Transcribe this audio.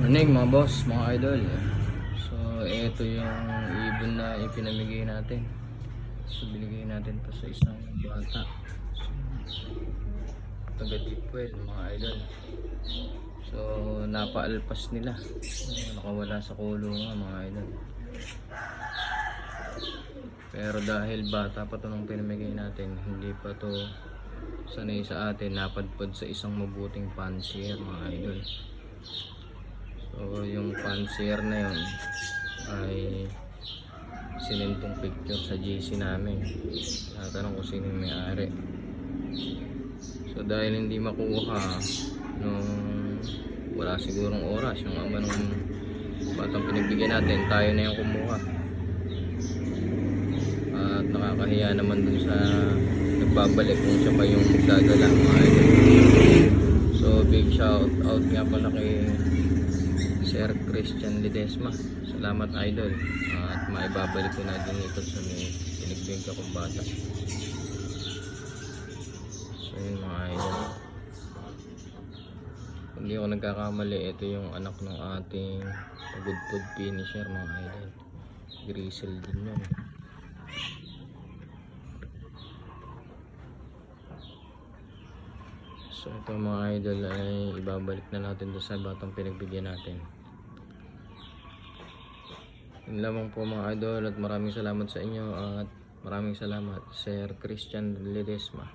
Morning mga boss, mga idol. So ito yung ibon na ipinamigay natin. So binigay natin to sa isang bata. So taga Deepwell mga idol. So napaalpas nila. Nakawala sa kulungan mga idol. Pero dahil bata pa to nung pinamigay natin, hindi pa to sanay sa atin, napadpad sa isang mabuting fancier mga idol. So yung fancier na yun ay sinintong picture sa GC namin. Tatanong ko sino yung may-ari. So dahil hindi makuha nung wala sigurong oras yung ama nung batang pinagbigyan natin, tayo na yung kumuha. At nakakahiya naman dun sa nagbabalik kung siya pa yung magdadala mga idol. So big shout out nga pala kay Sir Christian Ledesma. Salamat idol. At maibabalik ko na din ito sa may pinagbigyan kong bata. So yun mga idol. Kung di ako nagkakamali, ito yung anak ng ating good food finisher mga idol. Grizzle din yun. So ito mga idol ay ibabalik na natin doon sa batang pinagbigyan natin. Yun lamang po mga idol, at maraming salamat sa inyo, at maraming salamat Sir Christian Ledesma.